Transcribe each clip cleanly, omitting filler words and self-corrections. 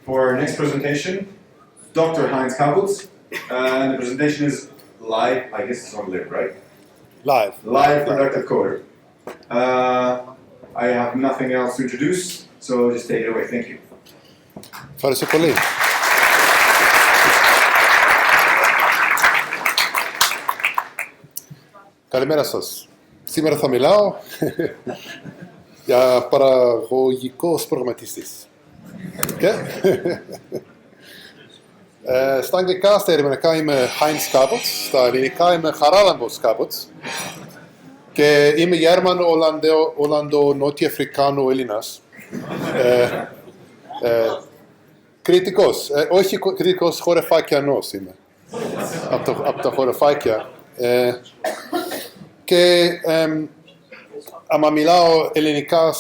For our next presentation, Dr. Heinz Kabutz, and the presentation is live. I guess it's on live, right? Live. Live productive coder. I have nothing else to introduce, so just take it away. Thank you. Ευχαριστώ πολύ. Καλημέρα σας. Σήμερα θα μιλάω για παραγωγικός προγραμματιστής. Okay? Στα αγγλικά, στα γερμανικά είμαι Heinz Kabutz, στα ελληνικά είμαι Χαράλαμπος Kabutz και είμαι Γέρμανο, Ολλανδο, Νότιο Αφρικάνο, Έλληνας. Κριτικός, όχι κριτικός, χορεφάκιανός είμαι, από τα χορεφάκια. Και άμα μιλάω ελληνικά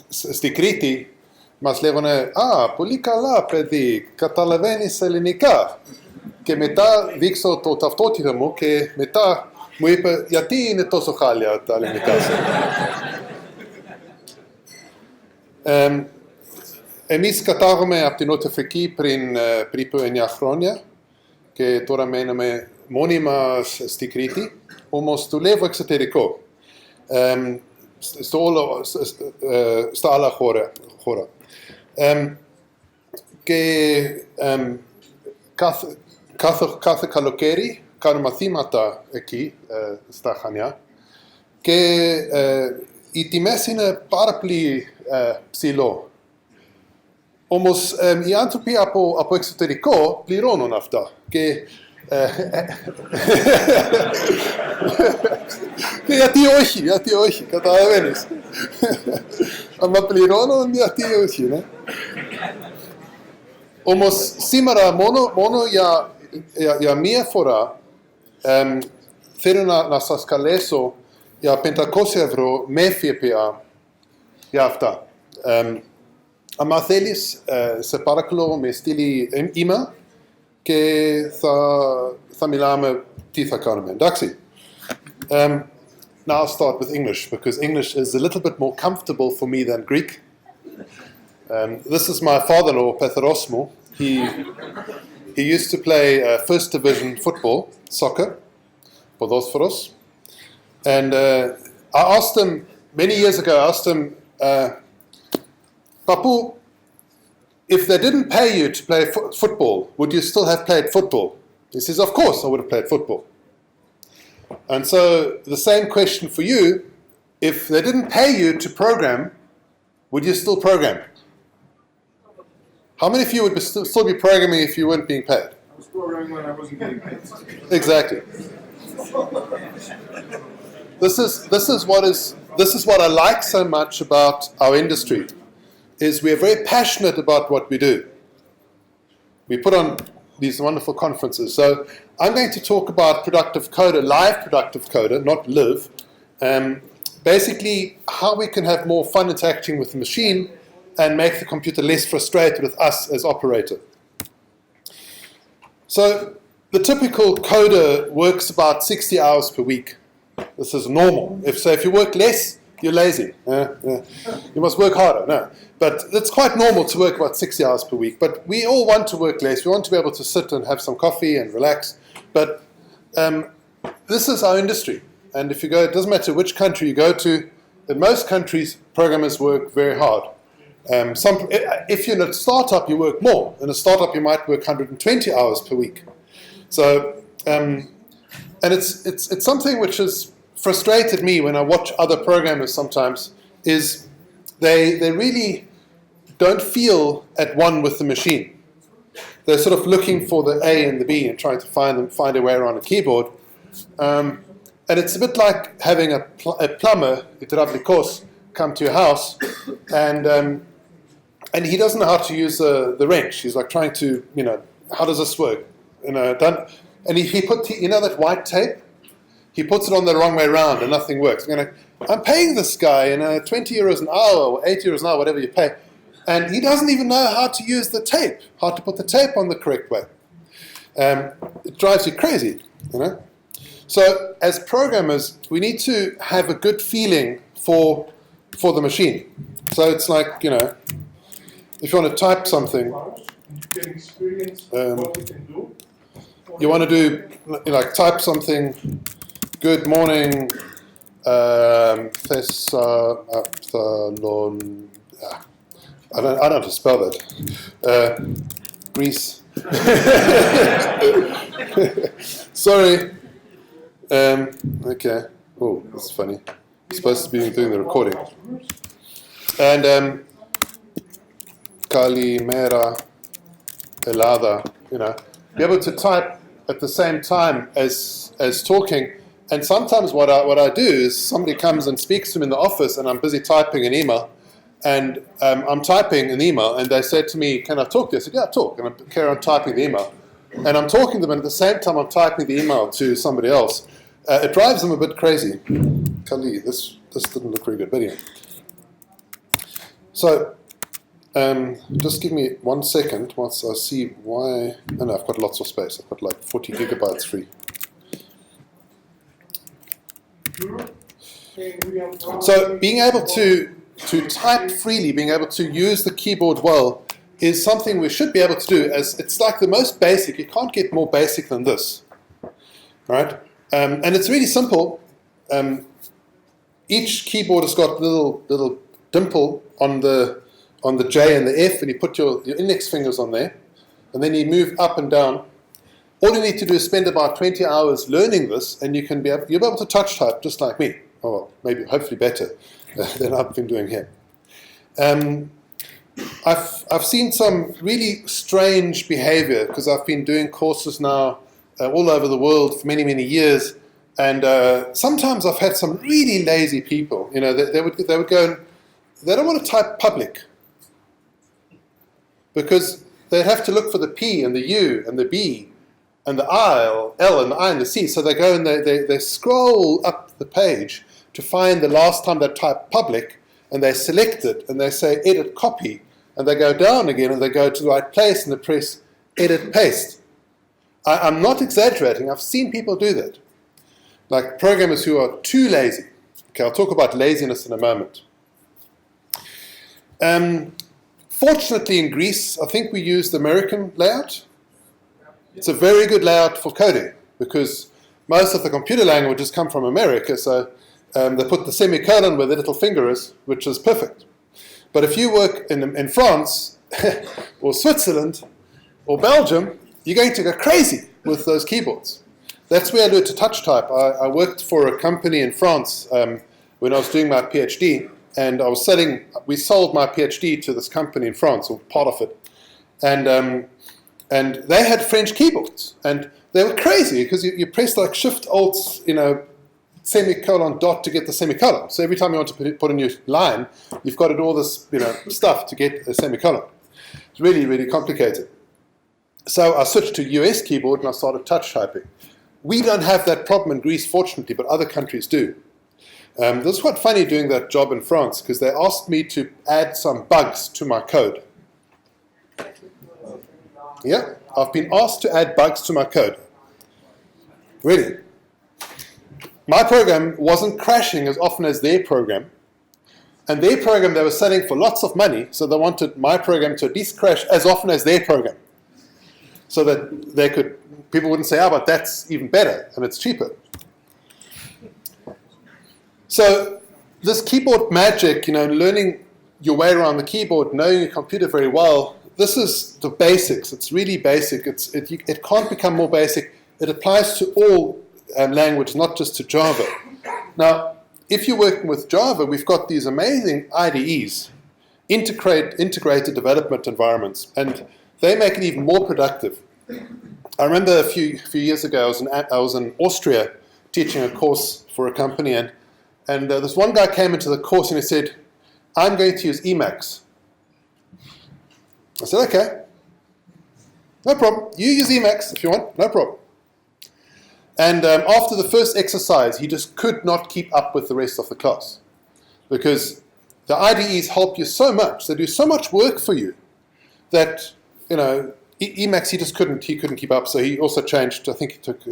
στη Κρήτη, μας λέγανε «Α, πολύ καλά παιδί, καταλαβαίνεις ελληνικά». Και μετά δείξω το ταυτότητα μου και μετά μου είπε «Γιατί είναι τόσο χάλια τα ελληνικά σου». Εμείς κατάγομαι από την Νότια Αφρική πριν περίπου 9 χρόνια και τώρα μένουμε μόνιμα στη Κρήτη, όμως δουλεύω εξωτερικό, στα άλλα χώρα. Και κάθε καλοκαίρι κάνω μαθήματα εκεί, στα Χανιά, και οι τιμές είναι πάρα πολύ ψηλό. Όμως οι άνθρωποι από εξωτερικό πληρώνουν αυτά. Και γιατί όχι, καταλαβαίνεις. Αλλά πληρώνουν, γιατί όχι, ναι. Όμως σήμερα μόνο για μία φορά θέλω να σας καλέσω για 500 ευρώ με ΦΠΑ για αυτά. Αν θέλεις, σε παρακαλώ με στείλει email και θα μιλάμε τι θα κάνουμε, εντάξει. Now I'll start with English, because English is a little bit more comfortable for me than Greek. This is my father-in-law, Petharosmo. He used to play first division football, soccer, Podosforos. And I asked him, many years ago, Papu, if they didn't pay you to play football, would you still have played football? He says, of course I would have played football. And so the same question for you, if they didn't pay you to program, would you still program? How many of you would still be programming if you weren't being paid? I was programming when I wasn't getting paid. Exactly. This is what I like so much about our industry, is we are very passionate about what we do. We put on these wonderful conferences. So I'm going to talk about productive coder, live productive coder, not live. Basically, how we can have more fun interacting with the machine and make the computer less frustrated with us as operator. So the typical coder works about 60 hours per week. This is normal. If you work less, you're lazy. You must work harder. No. But it's quite normal to work about 60 hours per week. But we all want to work less. We want to be able to sit and have some coffee and relax. But this is our industry. And if you go, it doesn't matter which country you go to, in most countries, programmers work very hard. If you're in a startup, you work more. In a startup, you might work 120 hours per week. So, and it's something which has frustrated me when I watch other programmers sometimes, is they really don't feel at one with the machine. They're sort of looking for the A and the B and trying to find a way around a keyboard. And it's a bit like having a plumber, hydraulikos, come to your house, and he doesn't know how to use the wrench. He's like trying to, how does this work? And he put, that white tape? He puts it on the wrong way around and nothing works. I'm paying this guy 20 euros an hour or 8 euros an hour, whatever you pay, and he doesn't even know how to use the tape, how to put the tape on the correct way. It drives you crazy. you know. So as programmers, we need to have a good feeling for the machine. So it's like, you know, if you want to type something, you want to do, like, type something, good morning, Thessalon, I don't know how to spell that, Greece. Sorry. Okay. Oh, that's funny. I'm supposed to be doing the recording. And Kalimera Elada, you know, be able to type at the same time as talking. And sometimes what I do is somebody comes and speaks to me in the office, and I'm busy typing an email, and I'm typing an email, and they said to me, "Can I talk to you?" I said, "Yeah, talk." And I carry on typing the email, and I'm talking to them, and at the same time I'm typing the email to somebody else. It drives them a bit crazy. Kali, this didn't look very good, but anyway. So, just give me 1 second once I see why. Oh no, I've got lots of space. I've got like 40 gigabytes free. So, being able to type freely, being able to use the keyboard well, is something we should be able to do. As it's like the most basic. You can't get more basic than this, right? And it's really simple. Each keyboard has got little dimple on the J and the F, and you put your index fingers on there, and then you move up and down. All you need to do is spend about 20 hours learning this, and you'll be able to touch type just like me, or maybe hopefully better than I've been doing here. I've seen some really strange behavior because I've been doing courses now all over the world for many, many years, and sometimes I've had some really lazy people. You know, they would go and they don't want to type public because they'd have to look for the P and the U and the B and the L and the I and the C. So they go and they scroll up the page to find the last time they typed public, and they select it and they say edit copy, and they go down again and they go to the right place and they press edit paste. I'm not exaggerating. I've seen people do that. Like programmers who are too lazy. Okay, I'll talk about laziness in a moment. Fortunately in Greece, I think we use the American layout. It's a very good layout for coding because most of the computer languages come from America, so they put the semicolon where the little finger is, which is perfect. But if you work in France or Switzerland or Belgium, you're going to go crazy with those keyboards. That's where I learned to touch type. I worked for a company in France when I was doing my PhD, and we sold my PhD to this company in France, or part of it. And they had French keyboards, and they were crazy because you press like Shift Alt, you know, semicolon dot to get the semicolon. So every time you want to put a new line, you've got to do all this, you know, stuff to get a semicolon. It's really, really complicated. So I switched to US keyboard and I started touch typing. We don't have that problem in Greece, fortunately, but other countries do. This was quite funny doing that job in France because they asked me to add some bugs to my code. Yeah, I've been asked to add bugs to my code. Really. My program wasn't crashing as often as their program. And their program they were selling for lots of money, so they wanted my program to at least crash as often as their program. So that people wouldn't say, oh, but that's even better, and it's cheaper. So this keyboard magic, you know, learning your way around the keyboard, knowing your computer very well, this is the basics. It's really basic. It can't become more basic. It applies to all languages, not just to Java. Now, if you're working with Java, we've got these amazing IDEs, integrated development environments, and they make it even more productive. I remember a few years ago, I was in Austria teaching a course for a company, and this one guy came into the course and he said, I'm going to use Emacs. I said, okay, no problem. You use Emacs if you want, no problem. And after the first exercise, he just could not keep up with the rest of the class because the IDEs help you so much. They do so much work for you that, you know, Emacs he couldn't keep up. So he also changed. I think he took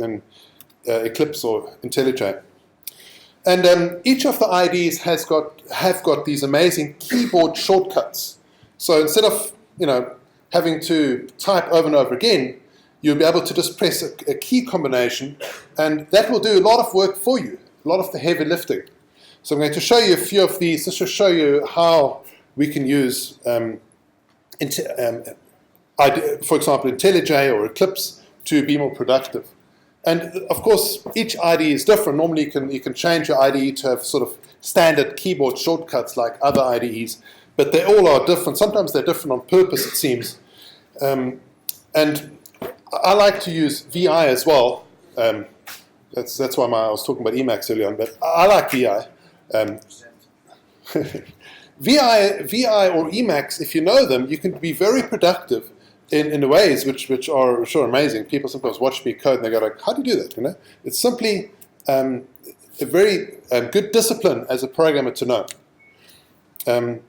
Eclipse or IntelliJ. And each of the IDEs have got these amazing keyboard shortcuts. So instead of having to type over and over again, you'll be able to just press a key combination, and that will do a lot of work for you, a lot of the heavy lifting. So I'm going to show you a few of these just to show you how we can use, for example, IntelliJ or Eclipse to be more productive. And of course, each IDE is different. Normally, you can change your IDE to have sort of standard keyboard shortcuts like other IDEs, but they all are different. Sometimes they're different on purpose, it seems. And I like to use VI as well. That's why I was talking about Emacs earlier on, but I like VI. VI or Emacs, if you know them, you can be very productive in ways which are sure amazing. People sometimes watch me code and they go like, how do you do that? It's simply a very good discipline as a programmer to know. So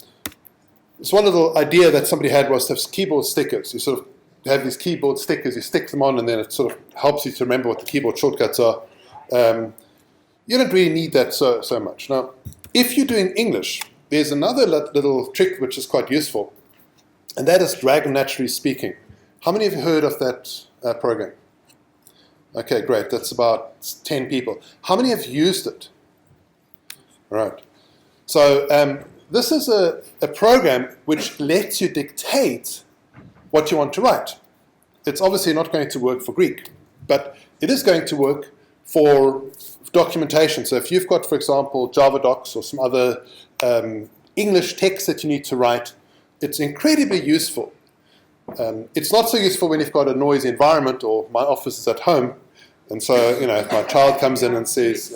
one little idea that somebody had was to have keyboard stickers. You sort of have these keyboard stickers, you stick them on, and then it sort of helps you to remember what the keyboard shortcuts are. You don't really need that so much. Now, if you're doing English, there's another little trick which is quite useful, and that is Dragon Naturally Speaking. How many of you heard of that program? Okay, great. That's about 10 people. How many have used it? All right. So this is a program which lets you dictate what you want to write. It's obviously not going to work for Greek, but it is going to work for documentation. So if you've got, for example, Java docs or some other English text that you need to write, it's incredibly useful. It's not so useful when you've got a noisy environment or my office is at home, and so if my child comes in and says,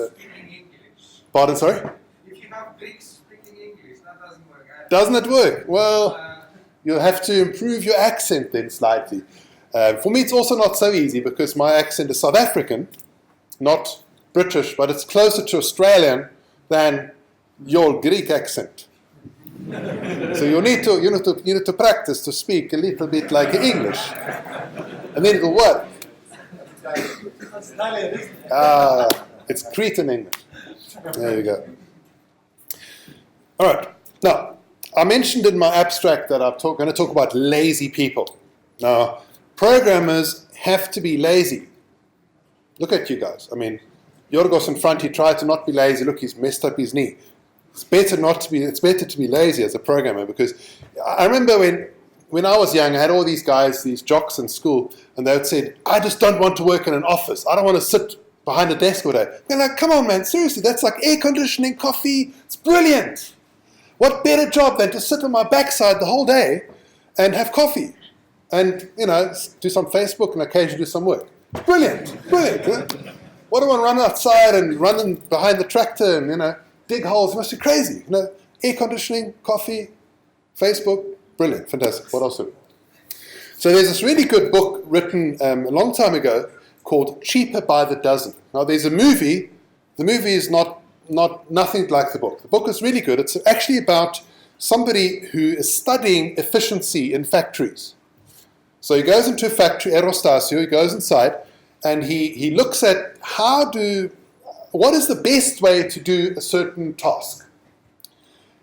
pardon, sorry? If you have Greeks speaking English, that doesn't work. Doesn't it work? Well, you'll have to improve your accent then slightly. For me, it's also not so easy because my accent is South African, not British, but it's closer to Australian than your Greek accent. So you need to practice to speak a little bit like English, and then it'll work. It's Cretan English. There you go. All right. Now, I mentioned in my abstract that I'm going to talk about lazy people. Now, programmers have to be lazy. Look at you guys. I mean, Yorgos in front, he tried to not be lazy. Look, he's messed up his knee. It's better to be lazy as a programmer, because I remember when I was young, I had all these guys, these jocks in school, and they would say, I just don't want to work in an office. I don't want to sit behind a desk all day. They're like, come on, man, seriously, that's like air conditioning, coffee. It's brilliant. What better job than to sit on my backside the whole day and have coffee and, do some Facebook and occasionally do some work. Brilliant. What do I run outside and run behind the tractor and, dig holes? It must be crazy. Air conditioning, coffee, Facebook, brilliant, fantastic. What else do we? So there's this really good book written a long time ago called Cheaper by the Dozen. Now there's a movie. The movie is nothing like the book. The book is really good. It's actually about somebody who is studying efficiency in factories. So he goes into a factory, Aerostasio, he goes inside, and he looks at what is the best way to do a certain task.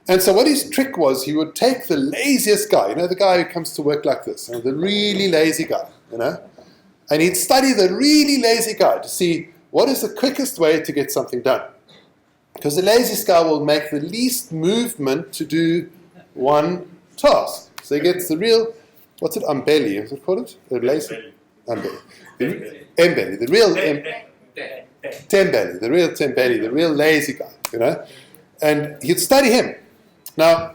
And so what his trick was, he would take the laziest guy, the guy who comes to work like this, the really lazy guy, and he'd study the really lazy guy to see what is the quickest way to get something done. Because the laziest guy will make the least movement to do one task. So he gets the real, what's it, umbelly, is it called it? The lazy? Umbelly. Embelly, the real Tembelly, the real Tembelly, the real lazy guy, and he'd study him. Now,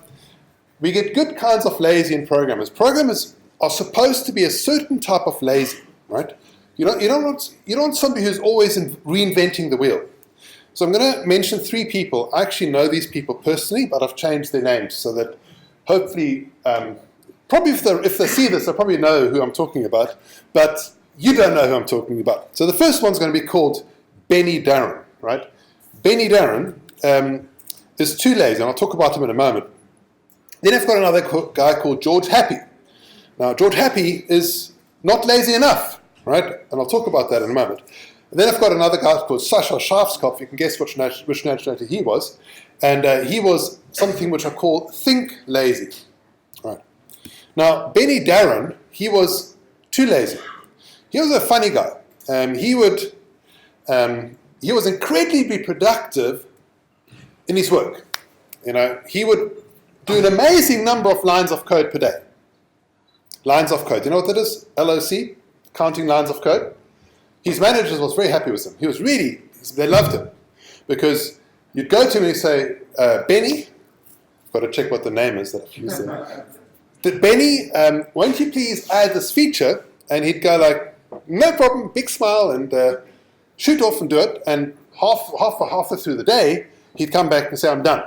we get good kinds of lazy in programmers. Programmers are supposed to be a certain type of lazy, right? You don't want somebody who's always reinventing the wheel. So I'm going to mention 3 people. I actually know these people personally, but I've changed their names so that hopefully, probably if they see this, they'll probably know who I'm talking about, but you don't know who I'm talking about. So the first one's going to be called Benny Darren, right? Benny Darren is too lazy, and I'll talk about him in a moment. Then I've got another guy called George Happy. Now, George Happy is not lazy enough, right? And I'll talk about that in a moment. And then I've got another guy called Sascha Schafskopf. You can guess which nationality he was. And he was something which I call think lazy. Right. Now, Benny Darren, he was too lazy. He was a funny guy. He was incredibly productive in his work. He would do an amazing number of lines of code per day. Lines of code. You know what that is? LOC, counting lines of code. His managers was very happy with him. They loved him. Because you'd go to him and you say, Benny, got to check what the name is that I've used there. Benny, won't you please add this feature? And he'd go like, no problem, big smile, and shoot off and do it. And halfway through the day, he'd come back and say, I'm done.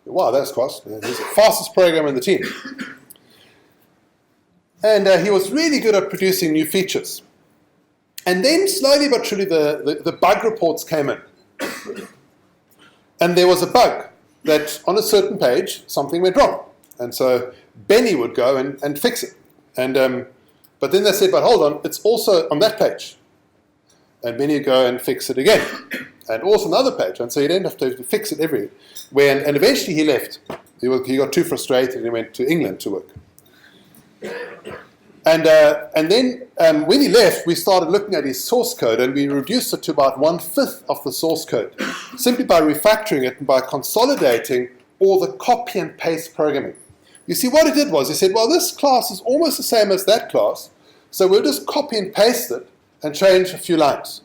Wow, that's fast. He's the fastest programmer in the team. And he was really good at producing new features. And then slowly but surely the bug reports came in. And there was a bug that on a certain page, something went wrong. And so Benny would go and fix it. But then they said, but hold on, it's also on that page. And Benny would go and fix it again. And also another page. And so you didn't have to fix it everywhere. And eventually he left. He got too frustrated and he went to England to work. And then when he left, we started looking at his source code and we reduced it to about 1/5 of the source code, simply by refactoring it and by consolidating all the copy and paste programming. You see, what he did was he said, well, this class is almost the same as that class, so we'll just copy and paste it and change a few lines.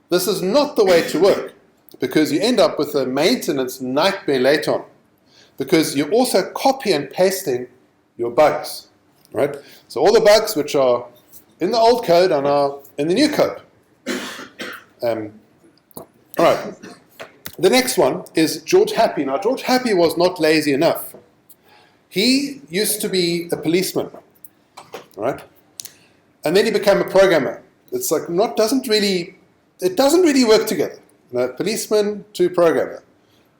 This is not the way to work, because you end up with a maintenance nightmare later on, because you're also copy and pasting your bugs. Right? So all the bugs which are in the old code are now in the new code. All right. The next one is George Happy. Now, George Happy was not lazy enough. He used to be a policeman, right? And then he became a programmer. It's like it doesn't really work together. Policeman to programmer.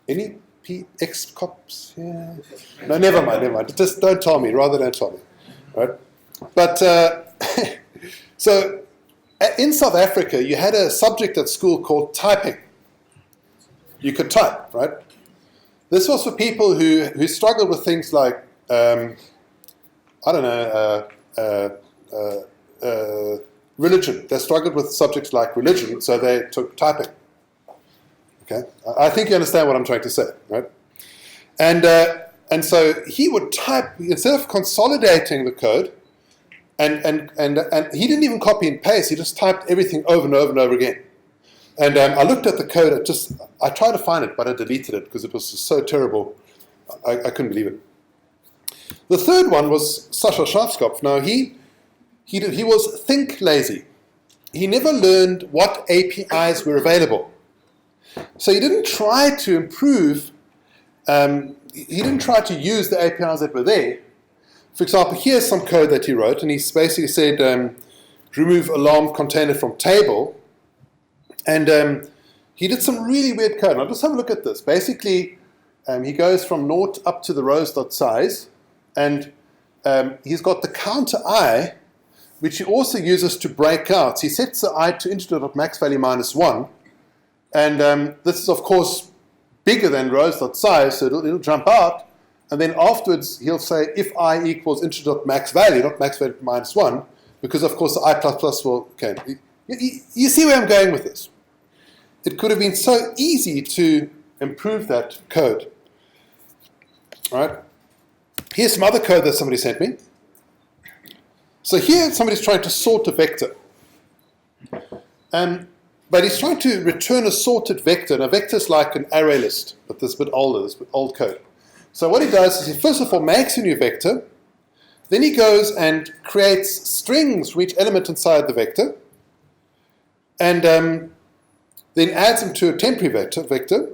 Any PX cops? Yeah. No, never mind. Just don't tell me. Rather don't tell me. Right? But so in South Africa, you had a subject at school called typing. You could type, right? This was for people who struggled with things like, religion. They struggled with subjects like religion, so they took typing. Okay, I think you understand what I'm trying to say, right? And so he would type, instead of consolidating the code, and he didn't even copy and paste, he just typed everything over and over and over again. And I looked at the code, I tried to find it, but I deleted it because it was just so terrible. I couldn't believe it. The third one was Sascha Schafskopf. Now he was think lazy. He never learned what APIs were available. So he didn't try to improve, he didn't try to use the APIs that were there. For example, here's some code that he wrote, and he basically said, remove alarm container from table. And he did some really weird code. Now just have a look at this. Basically, he goes from 0 up to the rows.size, and he's got the counter I, which he also uses to break out. So he sets the I to integer.maxValue -1, and this is, of course, bigger than rows.size, so it'll jump out, and then afterwards he'll say if I equals integer.maxValue, not maxValue -1, because of course the I++ will, okay. You see where I'm going with this. It could have been so easy to improve that code. All right. Here's some other code that somebody sent me. So here somebody's trying to sort a vector. But he's trying to return a sorted vector. And a vector is like an array list, but this is a bit older, this is a bit old code. So what he does is he first of all makes a new vector. Then he goes and creates strings for each element inside the vector. And then adds them to a temporary vector,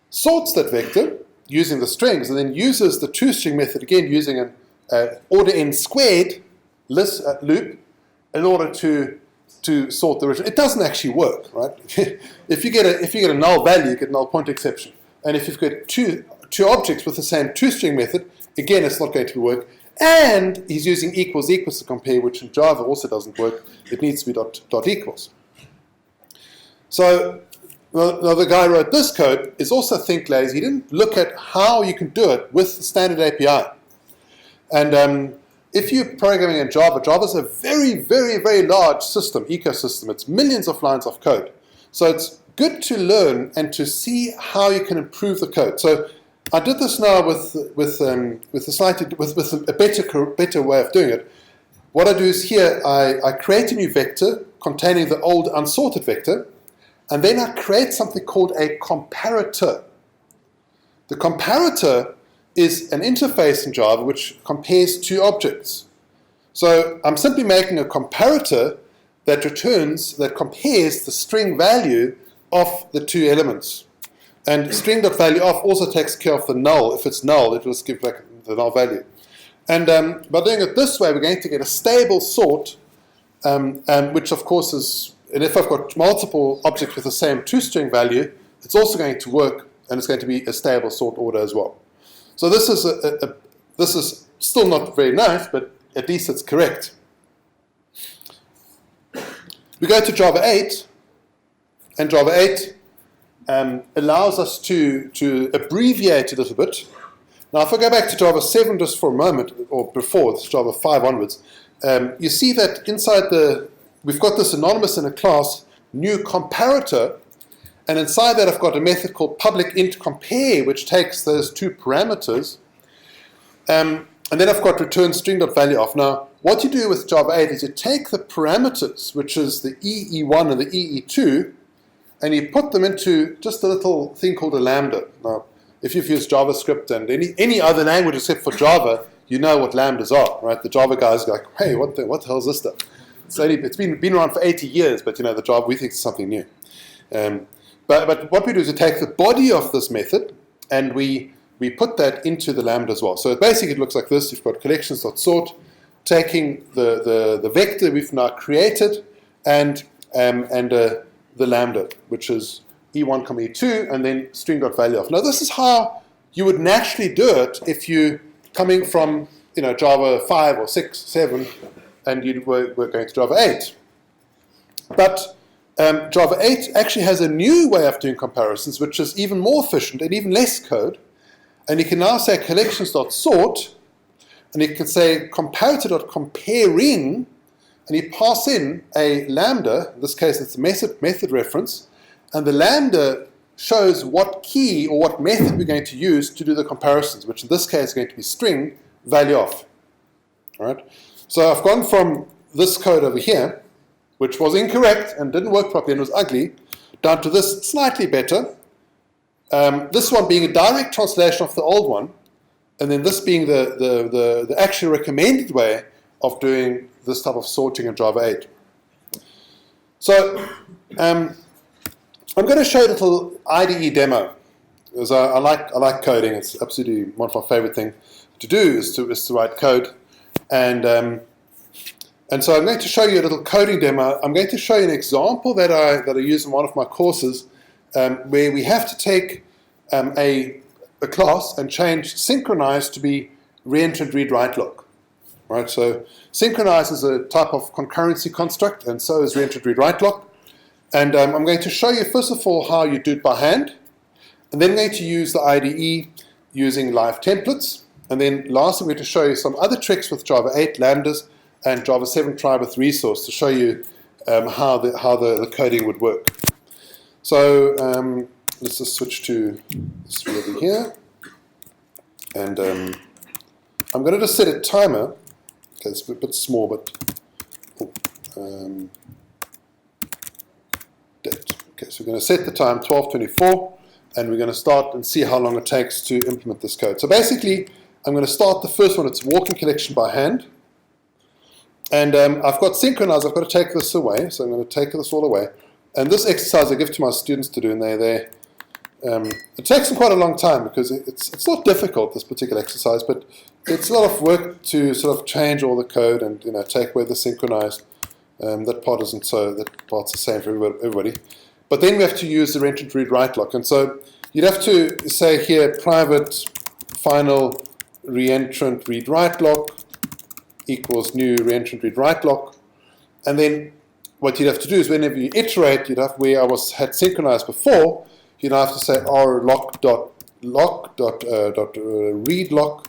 sorts that vector using the strings, and then uses the toString method again using an order n squared list loop in order to sort the original. It doesn't actually work, right? if you get a null value, you get null pointer exception. And if you've got two objects with the same toString method, again, it's not going to work. And he's using equals equals to compare, which in Java also doesn't work. It needs to be dot equals. So now the guy who wrote this code is also think lazy. He didn't look at how you can do it with the standard API. And if you're programming in Java, Java is a very, very, very large system, ecosystem. It's millions of lines of code. So it's good to learn and to see how you can improve the code. So I did this now with a better way of doing it. What I do is here, I create a new vector containing the old unsorted vector, and then I create something called a comparator. The comparator is an interface in Java which compares two objects. So I'm simply making a comparator that compares the string value of the two elements. And string.valueOf also takes care of the null. If it's null, it will just give back the null value. And by doing it this way, we're going to get a stable sort, which of course is, and if I've got multiple objects with the same toString value, it's also going to work, and it's going to be a stable sort order as well. So this is still not very nice, but at least it's correct. We go to Java 8, and Java 8 allows us to abbreviate a little bit. Now, if I go back to Java 7 just for a moment, or before, it's Java 5 onwards, you see that inside we've got this anonymous in a class, new comparator, and inside that I've got a method called public int compare, which takes those two parameters, and then I've got return string.valueOf. Now, what you do with Java 8 is you take the parameters, which is the EE1 and the EE2, and you put them into just a little thing called a lambda. Now, if you've used JavaScript and any other language except for Java, you know what lambdas are, right? The Java guys are like, hey, what the hell is this stuff? It's been around for 80 years, but the Java, we think it's something new. But what we do is we take the body of this method and we put that into the lambda as well. So basically it looks like this. You've got collections.sort, taking the vector we've now created and the lambda, which is E1, E2, and then string.valueOf. Now this is how you would naturally do it if you coming from Java 5 or 6, 7, and you were going to Java 8. But Java 8 actually has a new way of doing comparisons, which is even more efficient and even less code. And you can now say collections.sort, and you can say comparator.comparing, and you pass in a lambda. In this case, it's a method reference, and the lambda shows what key or what method we're going to use to do the comparisons, which in this case is going to be string valueOf. All right. So I've gone from this code over here, which was incorrect and didn't work properly and was ugly, down to this slightly better. This one being a direct translation of the old one, and then this being the actually recommended way of doing this type of sorting in Java 8. So I'm going to show a little IDE demo, because I like coding. It's absolutely one of my favorite things to do is to write code, and so I'm going to show you a little coding demo. I'm going to show you an example that I use in one of my courses, where we have to take a class and change synchronize to be reentrant read write lock. Right? So synchronize is a type of concurrency construct, and so is reentrant read write lock. And I'm going to show you first of all how you do it by hand, and then I'm going to use the IDE using live templates, and then lastly I'm going to show you some other tricks with Java 8 lambdas and Java 7 try with resource to show you how the coding would work. So let's just switch to this over here, and I'm going to just set a timer. Okay, it's a bit small, but date. Okay, so we're going to set the time 12:24, and we're going to start and see how long it takes to implement this code. So basically, I'm going to start the first one. It's walking collection by hand. And I've got synchronize. I've got to take this away. So I'm going to take this all away. And this exercise I give to my students to do, and it takes them quite a long time because it's not difficult, this particular exercise, but it's a lot of work to sort of change all the code and take away the synchronized. That part's the same for everybody. But then we have to use the reentrant read write lock. And so you'd have to say here private final reentrant read write lock. equals new reentrant read write lock. And then what you'd have to do is whenever you iterate, you'd have where had synchronized before, you'd have to say read lock,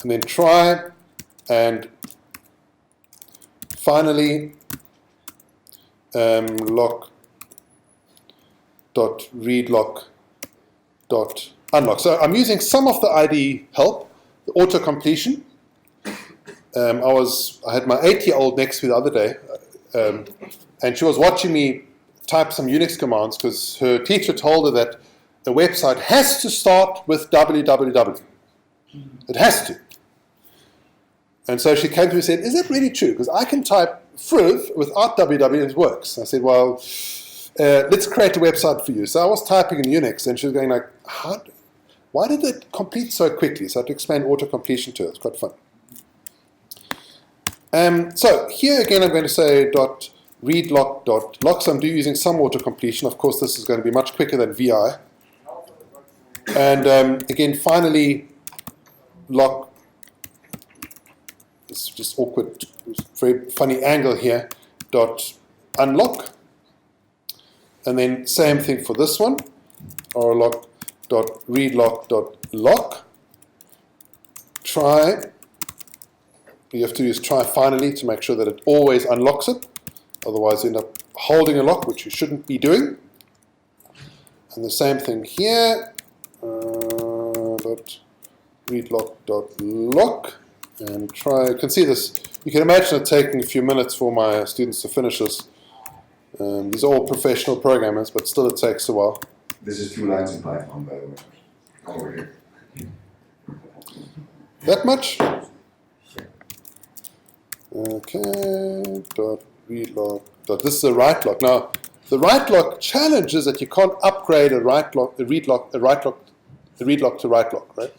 and then try, and finally read lock unlock. So I'm using some of the IDE help, the auto completion. I had my 8-year-old next to me the other day, and she was watching me type some Unix commands because her teacher told her that the website has to start with www. It has to. And so she came to me and said, is that really true? Because I can type friv without www and it works. I said, well, let's create a website for you. So I was typing in Unix and she was going like, why did it complete so quickly? So I had to explain auto-completion to her. It's quite fun. So here again I'm going to say .readlock.lock. So I'm using some auto-completion. Of course this is going to be much quicker than VI. And again finally lock. It's just awkward, very funny angle here, .unlock. And then same thing for this one, or .readlock.lock. Try. You have to use try finally to make sure that it always unlocks it. Otherwise you end up holding a lock, which you shouldn't be doing. And the same thing here, .readlock.lock. And try, you can see this, you can imagine it taking a few minutes for my students to finish this. These are all professional programmers, but still it takes a while. This is 2 lines in Python, by the way. Over here. That much? Okay, .readlock. This is a write lock. Now, the write lock challenge is that you can't upgrade a read lock to write lock, right?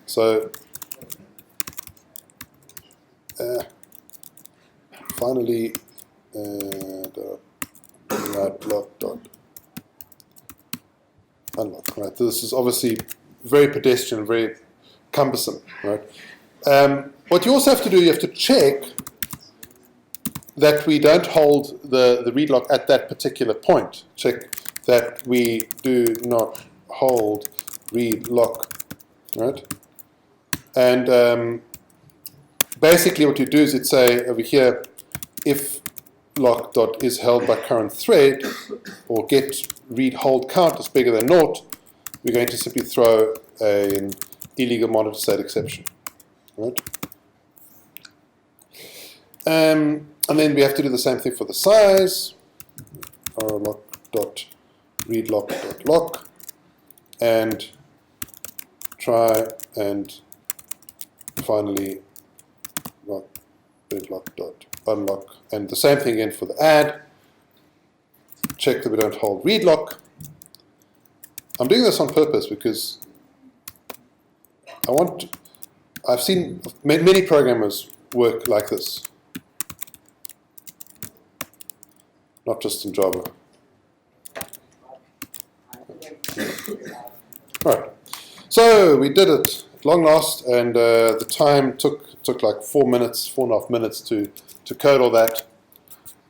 So, finally, write lock.unlock. Right. This is obviously very pedestrian, very cumbersome. Right. What you also have to do, you have to check that we don't hold the read lock at that particular point. Check that we do not hold read lock. Right. And basically what you do is you'd say over here, if lock is held by current thread, or get read hold count is bigger than 0, we're going to simply throw an illegal monitor state exception. Right? And then we have to do the same thing for the size, lock.readlock.lock, and try and finally readlock.unlock, and the same thing again for the add. Check that we don't hold read lock. I'm doing this on purpose because I've seen many programmers work like this, not just in Java. Right. So we did it at long last, and the time took like 4.5 minutes to code all that.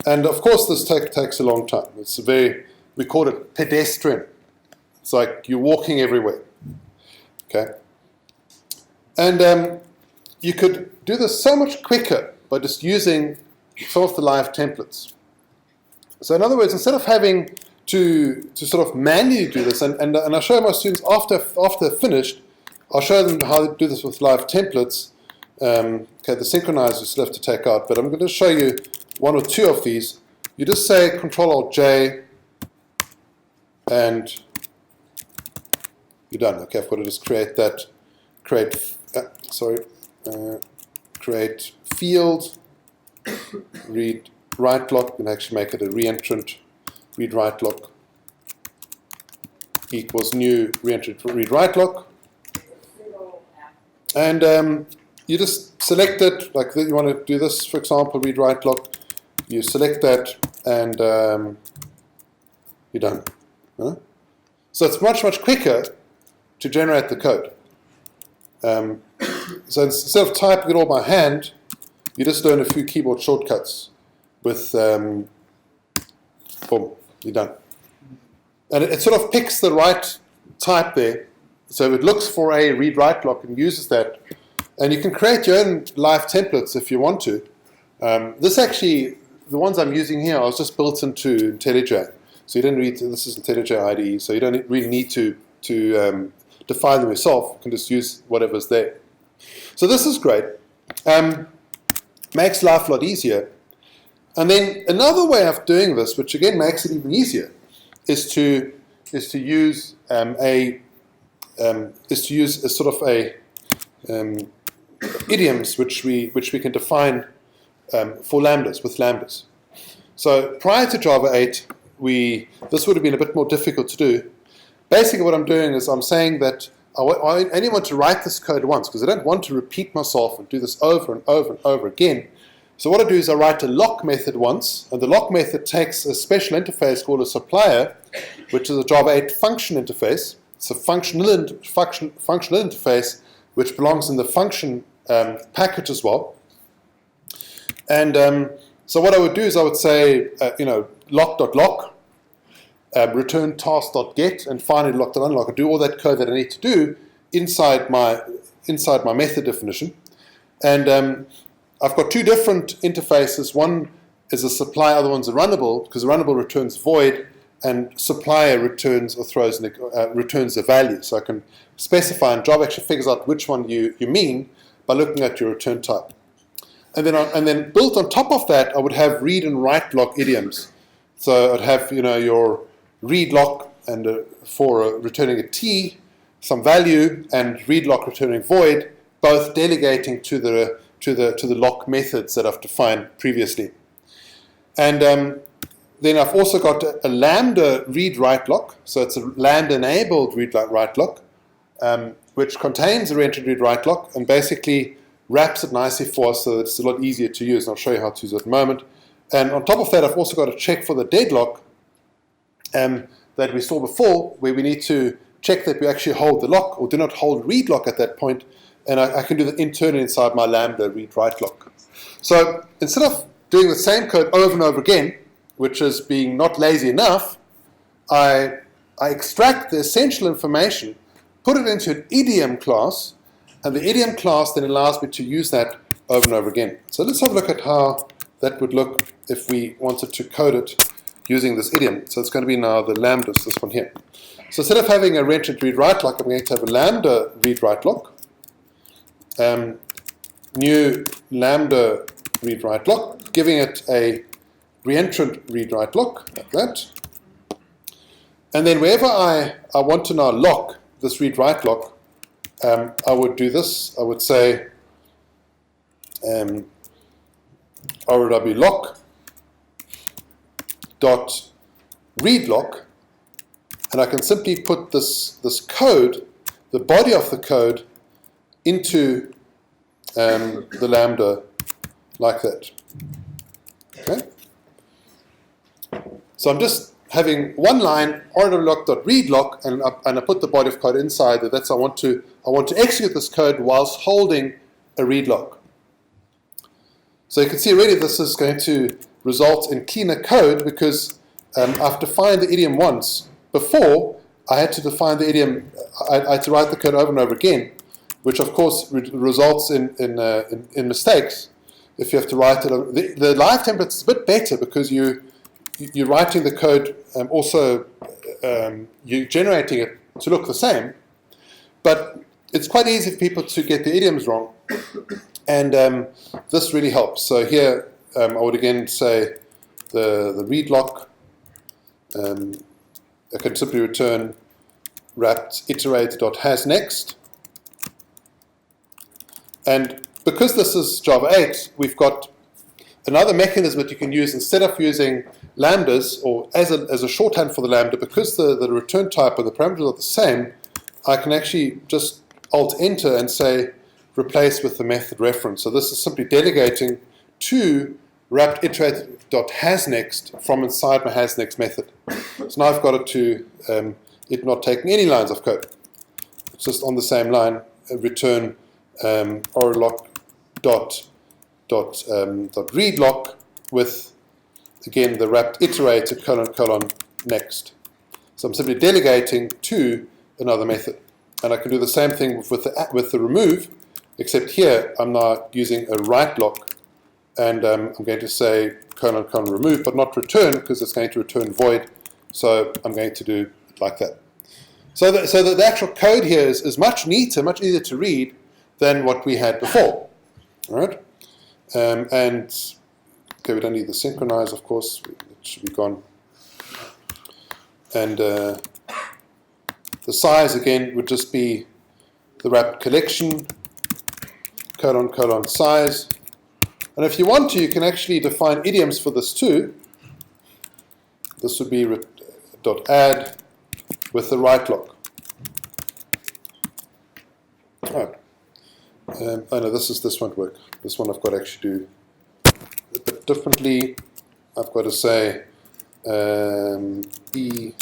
And of course this takes a long time. It's we call it pedestrian. It's like you're walking everywhere. Okay. And you could do this so much quicker by just using some of the live templates. So in other words, instead of having to sort of manually do this, and I'll show my students after they're finished, I'll show them how to do this with live templates. Okay, the synchronizer you still have to take out, but I'm going to show you 1 or 2 of these. You just say Ctrl-Alt-J, and you're done. Okay, I've got to just create that. Create field, read write lock, and actually make it a reentrant read write lock equals new reentrant read write lock. And you just select it, like you want to do this, for example, read write lock. You select that, and you're done. Huh? So it's much, much quicker to generate the code. So instead of typing it all by hand, you just learn a few keyboard shortcuts with, boom, you're done. And it sort of picks the right type there. So it looks for a read-write block and uses that. And you can create your own live templates if you want to. This actually, the ones I'm using here are just built into IntelliJ. So you don't need to, this is IntelliJ IDE, so you don't really need to define them yourself. You can just use whatever's there. So this is great. Makes life a lot easier. And then another way of doing this, which again makes it even easier, is to use a sort of a idioms which we can define for lambdas with lambdas. So prior to Java 8, this would have been a bit more difficult to do. Basically, what I'm doing is I'm saying that I only want to write this code once because I don't want to repeat myself and do this over and over and over again. So what I do is I write a lock method once, and the lock method takes a special interface called a supplier, which is a Java 8 function interface. It's a functional interface which belongs in the function package as well. And so what I would do is I would say, lock.lock, return task.get, and finally lock.unlock. I do all that code that I need to do inside my method definition. And I've got two different interfaces. One is a supply, other one's a runnable, because a runnable returns void, and supplier returns or returns a value. So I can specify, and Java actually figures out which one you mean by looking at your return type. And then built on top of that, I would have read and write block idioms. So I'd have your read lock and for returning a t, some value, and read lock returning void, both delegating to the lock methods that I've defined previously. And then I've also got a lambda read-write block. So it's a lambda-enabled read-write block, which contains a rented read-write block and basically wraps it nicely for us so that it's a lot easier to use. And I'll show you how to use it in a moment. And on top of that, I've also got to check for the deadlock that we saw before, where we need to check that we actually hold the lock or do not hold read lock at that point. And I can do that internally inside my lambda read-write lock. So instead of doing the same code over and over again, which is being not lazy enough, I extract the essential information, put it into an idiom class, and the idiom class then allows me to use that over and over again. So let's have a look at how that would look if we wanted to code it using this idiom. So it's going to be now the lambdas, this one here. So instead of having a rented read-write lock, I'm going to have a lambda read-write lock. New lambda read-write block, giving it a reentrant read-write block, like that. And then wherever I want to now lock this read-write block, I would do this. I would say RW lock dot read lock, and I can simply put this code, the body of the code, into the lambda like that. Okay. So I'm just having one line RWLock.readLock, and I put the body of code inside that. That's I want to execute this code whilst holding a read lock. So you can see already this is going to result in cleaner code because I've defined the idiom once. Before I had to define the idiom, I had to write the code over and over again, which of course results in mistakes if you have to write it. The live template is a bit better because you're writing the code, also you're generating it to look the same, but it's quite easy for people to get the idioms wrong, and this really helps. So here I would again say the read lock. I can simply return wrapped iterate.hasNext. And because this is Java 8, we've got another mechanism that you can use instead of using lambdas, or as a shorthand for the lambda, because the return type and the parameters are the same, I can actually just Alt-Enter and say replace with the method reference. So this is simply delegating to wrapped iterate.hasNext from inside my hasNext method. So now I've got it to it not taking any lines of code. It's just on the same line return orlock.readlock with, again, the wrapped iterator : next. So I'm simply delegating to another method. And I can do the same thing with the remove, except here I'm now using a write lock, and I'm going to say : remove, but not return, because it's going to return void. So I'm going to do it like that. So the actual code here is much neater, much easier to read than what we had before. All right? And okay, we don't need the synchronize, of course. It should be gone. And the size, again, would just be the wrapped collection, : size. And if you want to, you can actually define idioms for this too. This would be .add with the write lock. Right. Oh no, this won't work. This one I've got to actually do a bit differently. I've got to say e.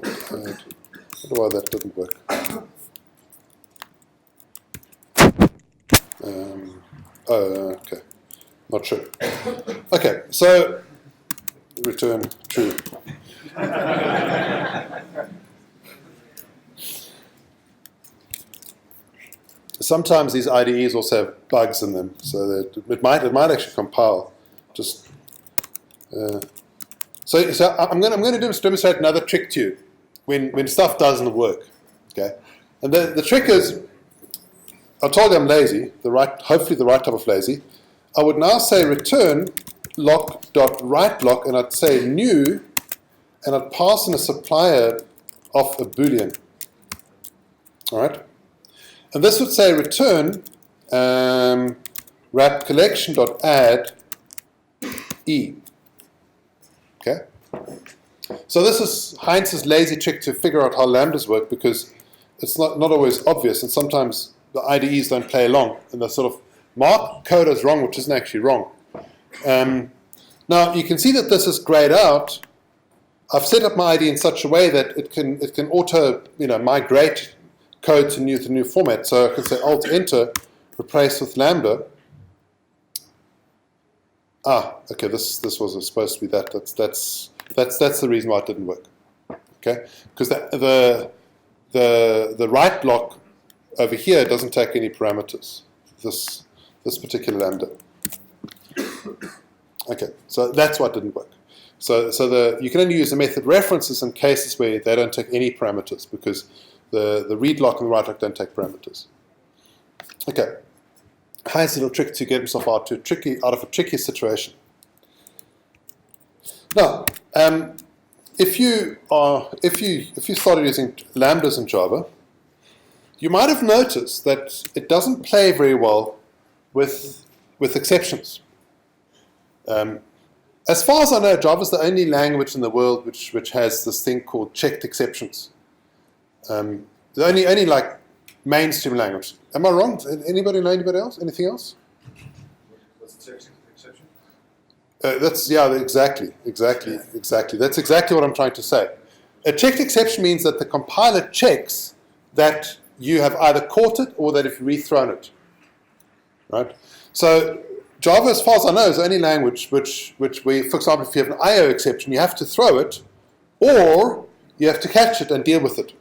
I don't know why that didn't work. Okay, not sure. Okay, so return true. Sometimes these IDEs also have bugs in them, so that it might actually compile. Just so I'm going to demonstrate another trick to you when stuff doesn't work. Okay, and the trick is, I told you I'm lazy. Hopefully the right type of lazy. I would now say return lock.writeLock, and I'd say new, and I'd pass in a supplier of a boolean. All right. And this would say return wrap collection.add e. Okay? So this is Heinz's lazy trick to figure out how lambdas work, because it's not always obvious, and sometimes the IDEs don't play along, and they sort of mark code as wrong, which isn't actually wrong. Now you can see that this is grayed out. I've set up my IDE in such a way that it can auto migrate code to new format. So I can say Alt Enter, replace with Lambda. Okay, this was supposed to be that. That's the reason why it didn't work. Okay, because the write block over here doesn't take any parameters. This particular Lambda. Okay, so that's why it didn't work. So you can only use the method references in cases where they don't take any parameters, because the read lock and the write lock don't take parameters. Okay, Heinz's little trick to get himself out of a tricky situation. Now, if you started using lambdas in Java, you might have noticed that it doesn't play very well with exceptions. As far as I know, Java is the only language in the world which has this thing called checked exceptions. The only like mainstream language. Am I wrong? Anybody know anybody else? Anything else? What's the checked exception? Exactly. That's exactly what I'm trying to say. A checked exception means that the compiler checks that you have either caught it or that you've rethrown it. Right? So Java, as far as I know, is the only language which we, for example, if you have an IO exception, you have to throw it, or you have to catch it and deal with it.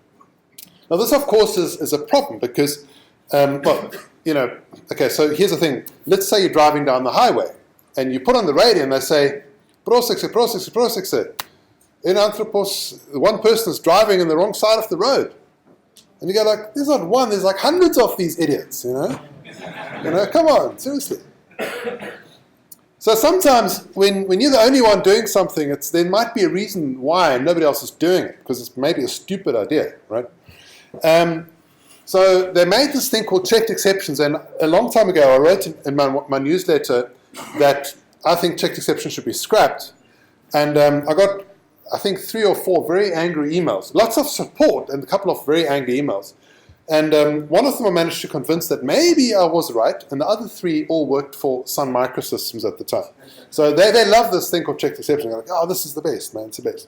Now, this, of course, is a problem because, okay, so here's the thing. Let's say you're driving down the highway, and you put on the radio, and they say, prosexe. In Anthropos, one person is driving on the wrong side of the road. And you go like, there's not one, there's like hundreds of these idiots, come on, seriously. So sometimes when you're the only one doing something, there might be a reason why nobody else is doing it, because it's maybe a stupid idea, right? So they made this thing called checked exceptions, and a long time ago I wrote in my newsletter that I think checked exceptions should be scrapped, and I got, I think, 3 or 4 very angry emails, lots of support and a couple of very angry emails. And one of them I managed to convince that maybe I was right, and the other 3 all worked for Sun Microsystems at the time. So they love this thing called checked exception. They're like, oh, this is the best, man, it's the best.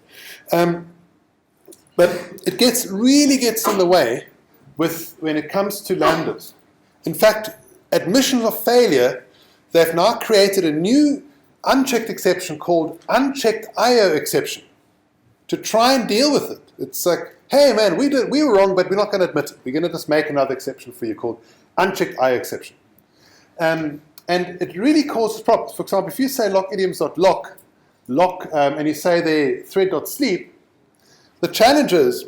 But it really gets in the way when it comes to lambdas. In fact, admissions of failure, they've now created a new unchecked exception called unchecked IO exception to try and deal with it. It's like, hey man, we were wrong, but we're not going to admit it. We're going to just make another exception for you called unchecked IO exception. And it really causes problems. For example, if you say lock idioms.lock, and you say there thread.sleep, the challenge is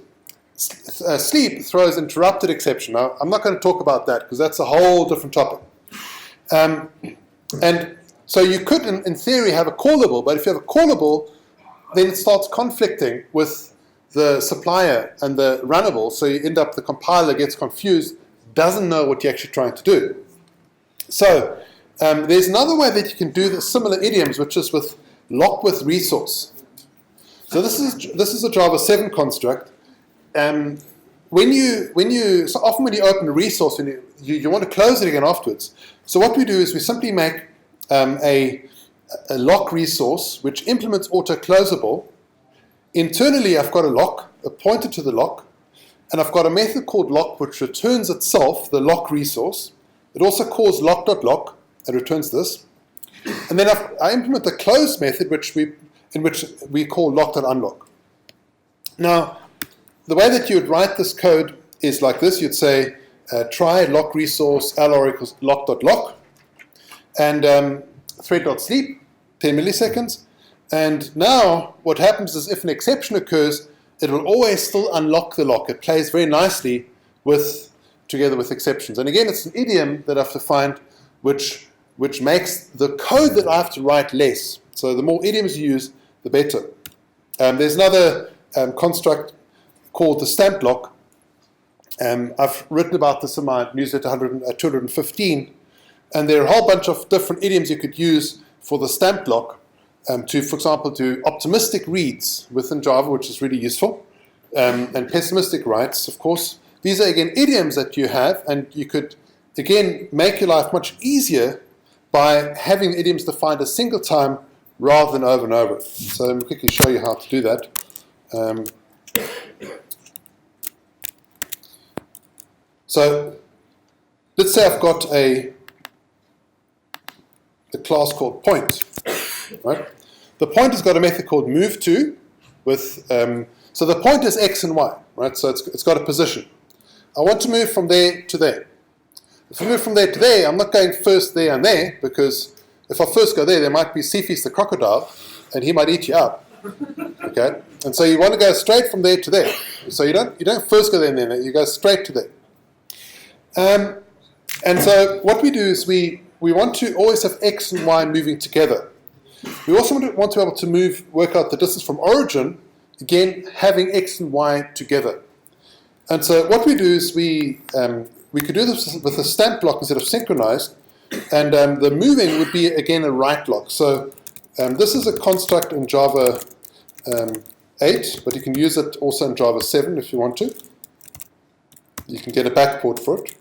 sleep throws interrupted exception. Now, I'm not going to talk about that because that's a whole different topic. And so you could, in theory, have a callable, but if you have a callable, then it starts conflicting with the supplier and the runnable, so you end up, the compiler gets confused, doesn't know what you're actually trying to do. So there's another way that you can do the similar idioms, which is with lock with resource. So this is a Java 7 construct. So often when you open a resource and you want to close it again afterwards. So what we do is we simply make a lock resource which implements auto-closable. Internally, I've got a lock, a pointer to the lock, and I've got a method called lock which returns itself, the lock resource. It also calls lock.lock and returns this. And then I implement the close method in which we call lock.unlock. Now, the way that you would write this code is like this. You'd say try lock resource lr equals lock.lock and thread.sleep, 10 milliseconds. And now what happens is if an exception occurs, it will always still unlock the lock. It plays very nicely together with exceptions. And again, it's an idiom that I've defined which makes the code that I have to write less. So the more idioms you use, the better. There's another construct called the stamp block. I've written about this in my newsletter 215, and there are a whole bunch of different idioms you could use for the stamp block to, for example, do optimistic reads within Java, which is really useful, and pessimistic writes, of course. These are, again, idioms that you have, and you could, again, make your life much easier by having the idioms defined a single time rather than over and over. So let me quickly show you how to do that. So let's say I've got a class called point, right? The point has got a method called moveTo with, so the point is x and y, right? So it's got a position. I want to move from there to there. If I move from there to there, I'm not going first there and there, because if I first go there, there might be Cephas the crocodile, and he might eat you up. Okay, and so you want to go straight from there to there. So you don't first go there and then, you go straight to there. And so what we do is we want to always have x and y moving together. We also want to be able to work out the distance from origin, again having x and y together. And so what we do is we could do this with a stamp block instead of synchronized, and the moving would be again a write block. So this is a construct in Java 8, but you can use it also in Java 7 if you want to. You can get a backport for it.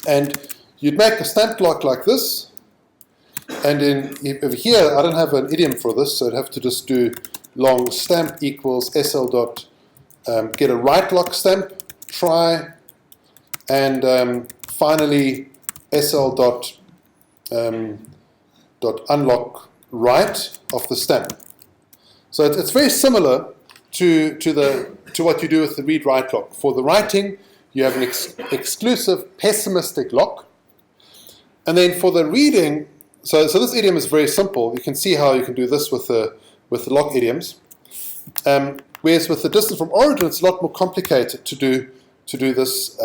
And you'd make a stamp block like this, and over here I don't have an idiom for this, so I'd have to just do long stamp equals sl dot get a write block stamp, try, and finally sl dot unlock write of the stamp. So it's very similar to what you do with the read write lock. For the writing, you have an exclusive pessimistic lock, and then for the reading, so this idiom is very simple. You can see how you can do this with the lock idioms. Whereas with the distance from origin, it's a lot more complicated to do this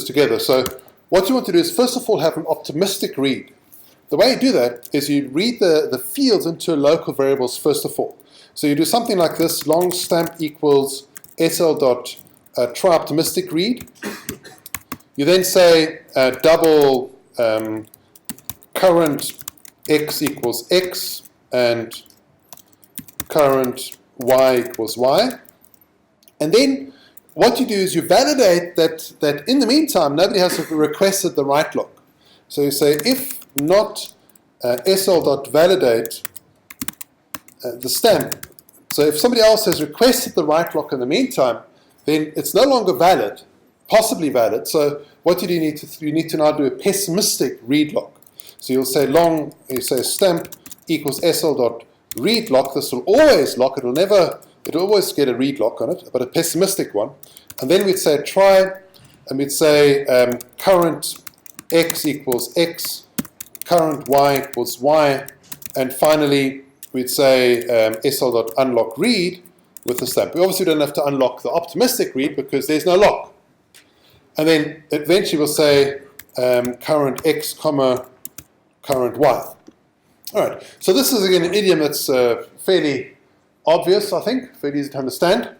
together. So what you want to do is first of all have an optimistic read. The way you do that is you read the fields into local variables first of all. So you do something like this: long stamp equals sl dot try optimistic read. You then say double current x equals x and current y equals y. And then what you do is you validate that in the meantime nobody has requested the write lock. So you say if not sl.validate the stamp So if somebody else has requested the write block in the meantime, then it's no longer valid, possibly valid. So what do you need to do? You need to now do a pessimistic read lock. So you'll say you say stamp equals sl.read lock. This will always lock. It'll always get a read lock on it, but a pessimistic one. And then we'd say try, and we'd say current x equals x, current y equals y, and finally we'd say sl.unlock read with the stamp. We obviously don't have to unlock the optimistic read because there's no lock. And then eventually we'll say current x comma current y. All right, so this is again an idiom that's fairly obvious, I think, fairly easy to understand.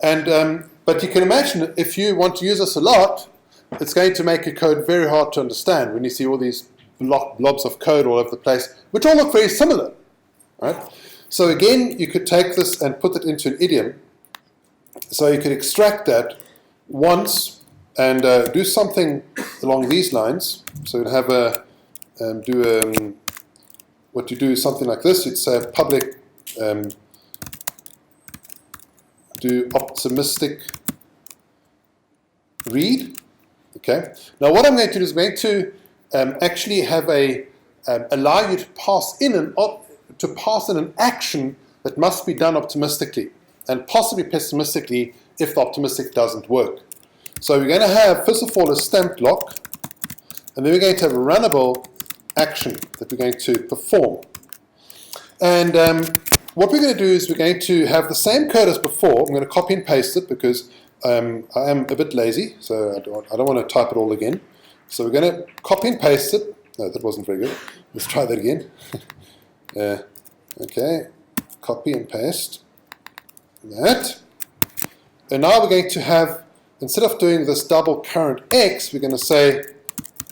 And but you can imagine if you want to use this a lot, it's going to make your code very hard to understand when you see all these blobs of code all over the place, which all look very similar. Right? So again, you could take this and put it into an idiom. So you could extract that once and do something along these lines. So you'd have what you do is something like this. You'd say public do optimistic read. Okay. Now what I'm going to do is I'm going to actually have allow you to pass in an action that must be done optimistically and possibly pessimistically if the optimistic doesn't work. So we're going to have first of all a stamped lock, and then we're going to have a runnable action that we're going to perform. And what we're going to do is we're going to have the same code as before. I'm going to copy and paste it because I am a bit lazy, so I don't want to type it all again. So we're going to copy and paste it. No, that wasn't very good. Let's try that again. Okay, copy and paste that. And now we're going to have, instead of doing this double current x, we're going to say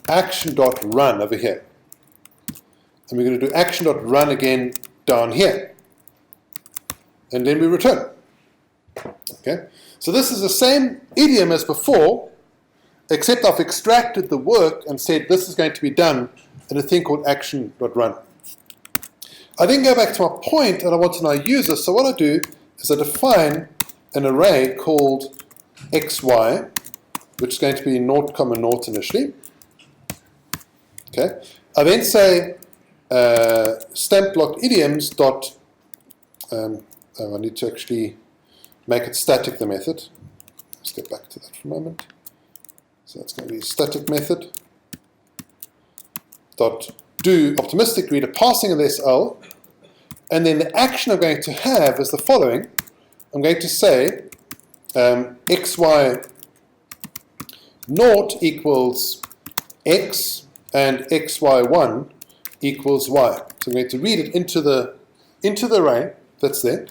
action.run over here. And we're going to do action.run again down here. And then we return. Okay, so this is the same idiom as before, except I've extracted the work and said this is going to be done in a thing called action.run. I then go back to my point and I want to now use this. So what I do is I define an array called xy, which is going to be 0, 0 initially. Okay. I then say stamp block idioms dot. I need to actually make it static, the method. Let's get back to that for a moment. So it's going to be static method dot do optimistic reader passing an SL, and then the action I'm going to have is the following. I'm going to say xy 0 equals x and xy1 equals y. So I'm going to read it into the array that's there,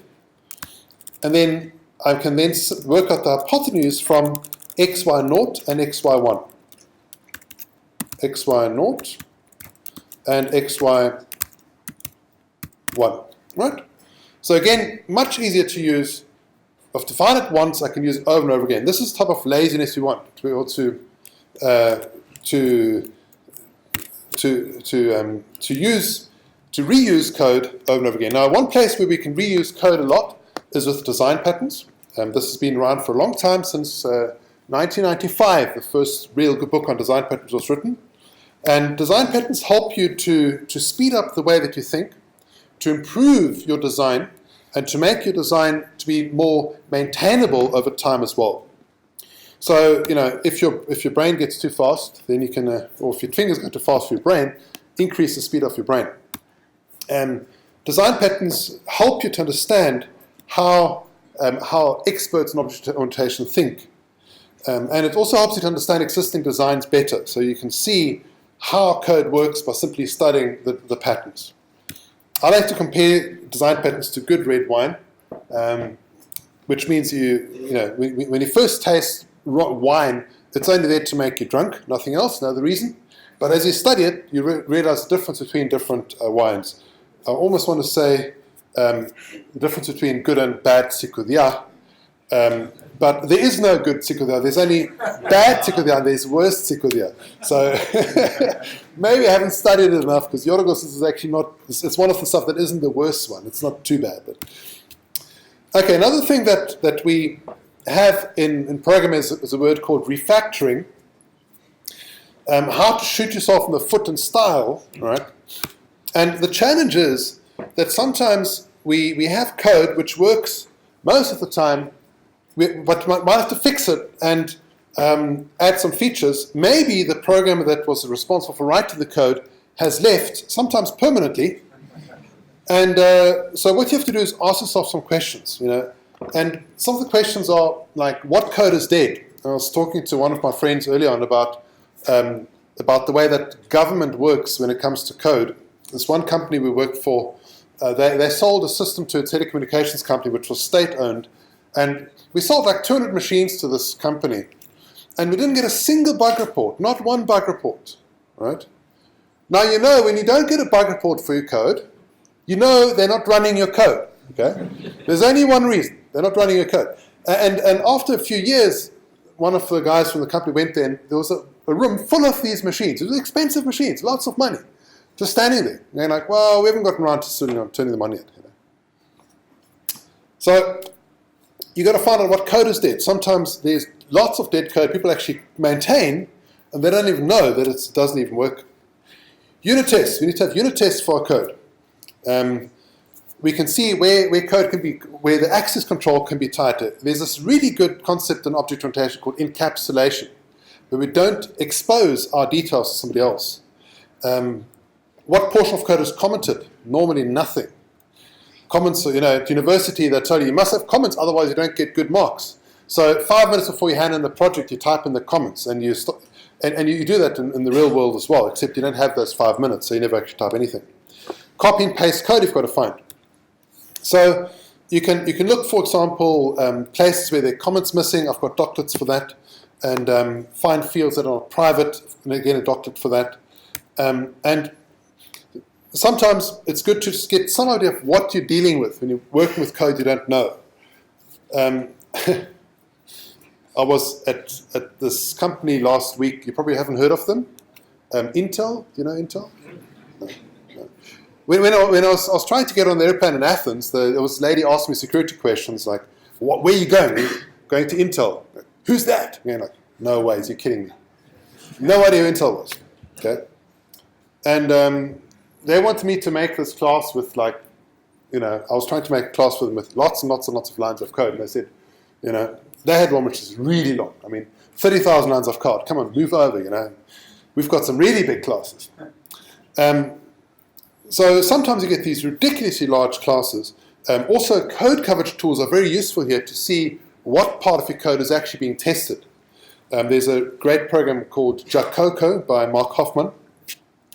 and then I can then work out the hypotenuse from xy0 and xy1. xy0 and xy1. Right? So again, much easier to use. I've defined it once, I can use it over and over again. This is the type of laziness you want, to be able to reuse code over and over again. Now, one place where we can reuse code a lot is with design patterns. This has been around for a long time, since 1995. The first real good book on design patterns was written. And design patterns help you to speed up the way that you think, to improve your design, and to make your design to be more maintainable over time as well. So, you know, if your brain gets too fast, then you can, or if your fingers go too fast for your brain, increase the speed of your brain. And design patterns help you to understand how experts in object orientation think. And it also helps you to understand existing designs better, so you can see how code works by simply studying the patterns. I like to compare design patterns to good red wine, which means when you first taste wine, it's only there to make you drunk, nothing else, no other reason. But as you study it, you realize the difference between different wines. I almost want to say the difference between good and bad sikudya. But there is no good sikudya. There's only bad sikudya and there's worse sikudya. So maybe I haven't studied it enough, because Yorgos is actually not, it's one of the stuff that isn't the worst one. It's not too bad. Okay, another thing that we have in programming is a word called refactoring. How to shoot yourself in the foot in style, right? And the challenge is that sometimes we have code which works most of the time, but might have to fix it and add some features. Maybe the programmer that was responsible for writing the code has left, sometimes permanently. And so what you have to do is ask yourself some questions, And some of the questions are like, what code is dead? I was talking to one of my friends earlier on about the way that government works when it comes to code. This one company we worked for, they sold a system to a telecommunications company which was state-owned, and we sold like 200 machines to this company, and we didn't get a single bug report, not one bug report, right? Now when you don't get a bug report for your code, they're not running your code, okay? There's only one reason, they're not running your code. And after a few years, one of the guys from the company went there, and there was a room full of these machines. It was expensive machines, lots of money, just standing there. And they're like, well, we haven't gotten around to turning them on yet. So you got to find out what code is dead. Sometimes there's lots of dead code people actually maintain, and they don't even know that it doesn't even work. Unit tests. We need to have unit tests for our code. We can see where code can be, where the access control can be tighter. There's this really good concept in object orientation called encapsulation, where we don't expose our details to somebody else. What portion of code is commented? Normally nothing. Comments, at university they tell you must have comments, otherwise you don't get good marks. So 5 minutes before you hand in the project, you type in the comments, and you stop, and you do that in the real world as well, except you don't have those 5 minutes, so you never actually type anything. Copy and paste code you've got to find. So you can look, for example, places where there are comments missing. I've got doctlets for that. And find fields that are private, and again a doctlet for that. And sometimes it's good to just get some idea of what you're dealing with when you're working with code you don't know. I was at this company last week. You probably haven't heard of them. Intel, do you know Intel? No. When I was trying to get on the airplane in Athens, there was a lady asking me security questions like, where are you going? Going to Intel. Who's that? And like, no ways, you're kidding me. No idea who Intel was. Okay? And they wanted me to make this class with I was trying to make a class for them with lots and lots and lots of lines of code. And they said, they had one which is really long. 30,000 lines of code. Come on, move over, We've got some really big classes. So sometimes you get these ridiculously large classes. Also, code coverage tools are very useful here to see what part of your code is actually being tested. There's a great program called Jacoco by Mark Hoffman,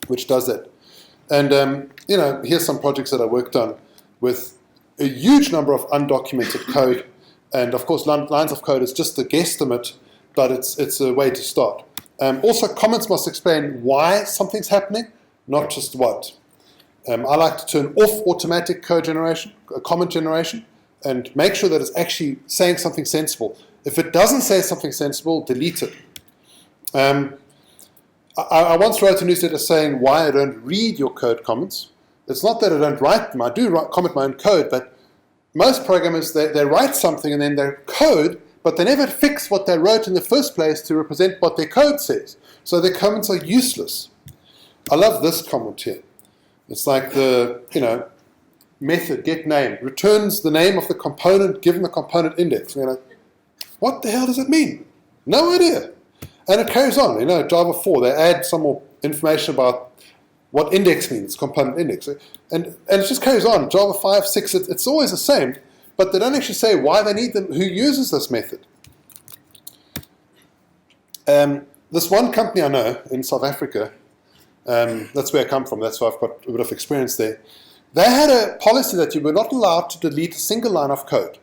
which does that. And, here's some projects that I worked on with a huge number of undocumented code. And, of course, lines of code is just a guesstimate, but it's a way to start. Also, comments must explain why something's happening, not just what. I like to turn off automatic code generation, comment generation, and make sure that it's actually saying something sensible. If it doesn't say something sensible, delete it. I once wrote a newsletter saying why I don't read your code comments. It's not that I don't write them. I do comment my own code, but most programmers, they write something and then they code, but they never fix what they wrote in the first place to represent what their code says. So their comments are useless. I love this comment here. It's like the, method get name returns the name of the component given the component index. And you're like, what the hell does it mean? No idea. And it carries on. Java 4, they add some more information about what index means, component index. And it just carries on. Java 5, 6, it's always the same, but they don't actually say why they need them, who uses this method. This one company I know in South Africa, that's where I come from, that's why I've got a bit of experience there. They had a policy that you were not allowed to delete a single line of code.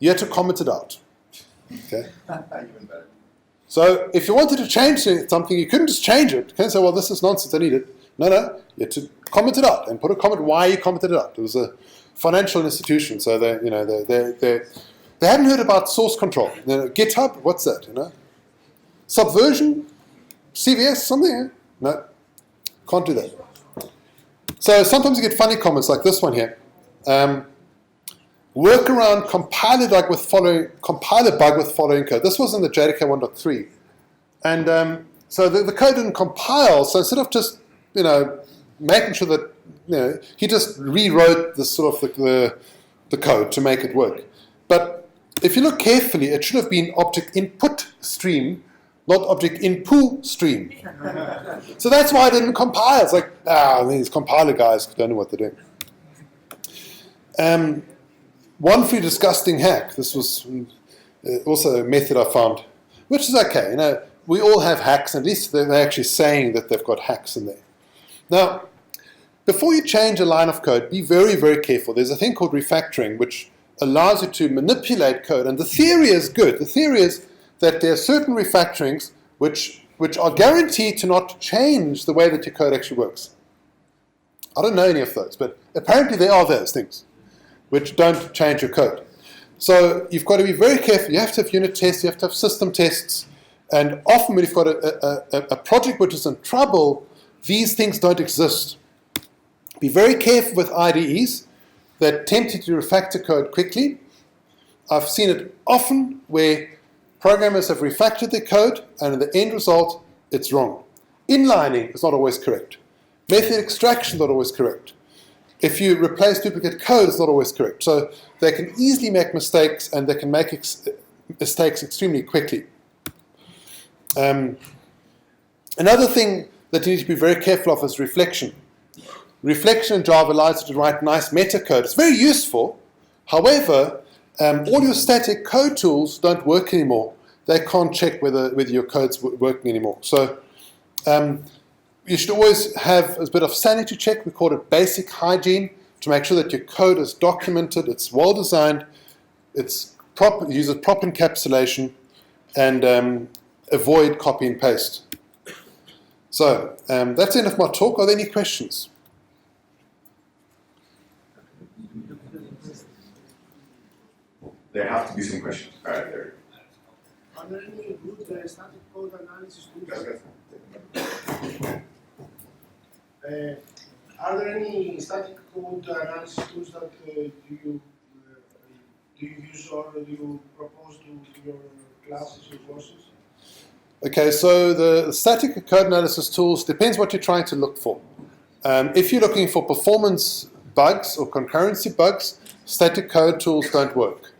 You had to comment it out. Okay? Even better. So if you wanted to change something, you couldn't just change it. You couldn't say, well, this is nonsense, I need it. No, you had to comment it out and put a comment why you commented it out. It was a financial institution, so they hadn't heard about source control. GitHub, what's that? Subversion, CVS, something? No, can't do that. So sometimes you get funny comments like this one here. Work around compiler bug with following code. This was in the JDK 1.3. And so the code didn't compile, so instead of just, making sure that, he just rewrote the sort of the code to make it work. But if you look carefully, it should have been object input stream, not object input stream. So that's why it didn't compile. It's like, these compiler guys don't know what they're doing. One free disgusting hack. This was also a method I found, which is okay. We all have hacks, at least they're actually saying that they've got hacks in there. Now, before you change a line of code, be very, very careful. There's a thing called refactoring, which allows you to manipulate code. And the theory is good. The theory is that there are certain refactorings which are guaranteed to not change the way that your code actually works. I don't know any of those, but apparently there are those things which don't change your code. So you've got to be very careful. You have to have unit tests, you have to have system tests, and often when you've got a project which is in trouble, these things don't exist. Be very careful with IDEs that tempt you to refactor code quickly. I've seen it often where programmers have refactored their code, and in the end result, it's wrong. Inlining is not always correct. Method extraction is not always correct. If you replace duplicate code, it's not always correct. So they can easily make mistakes, and they can make mistakes extremely quickly. Another thing that you need to be very careful of is reflection. Reflection in Java allows you to write nice meta code. It's very useful. However, all your static code tools don't work anymore. They can't check whether your code's working anymore. So you should always have a bit of sanity check. We call it basic hygiene, to make sure that your code is documented, it's well designed, uses proper encapsulation, and avoid copy and paste. So that's the end of my talk. Are there any questions? There have to be some questions. All right, there. Are there any good static code analysis tools? Are there any static code analysis tools that do you use or do you propose to your classes or courses? Okay, so the static code analysis tools depends what you're trying to look for. If you're looking for performance bugs or concurrency bugs, static code tools don't work.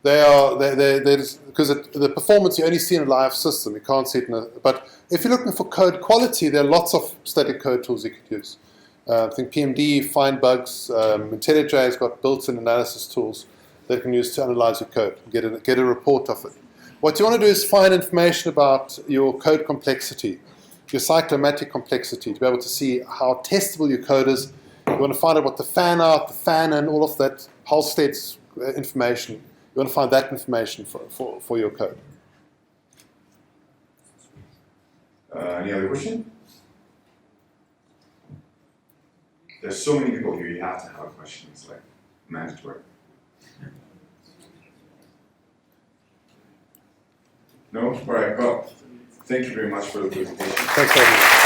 Because the performance you only see in a live system, you can't see it in a. But if you're looking for code quality, there are lots of static code tools you could use. I think PMD, find bugs, IntelliJ has got built-in analysis tools that you can use to analyze your code, get a report of it. What you want to do is find information about your code complexity, your cyclomatic complexity, to be able to see how testable your code is. You want to find out what the fan out, the fan in, all of that Halstead's information. You want to find that information for your code. Any other question? There's so many people here, you have to have a question. It's like mandatory. No? All right, well, thank you very much for the presentation. Thanks very much.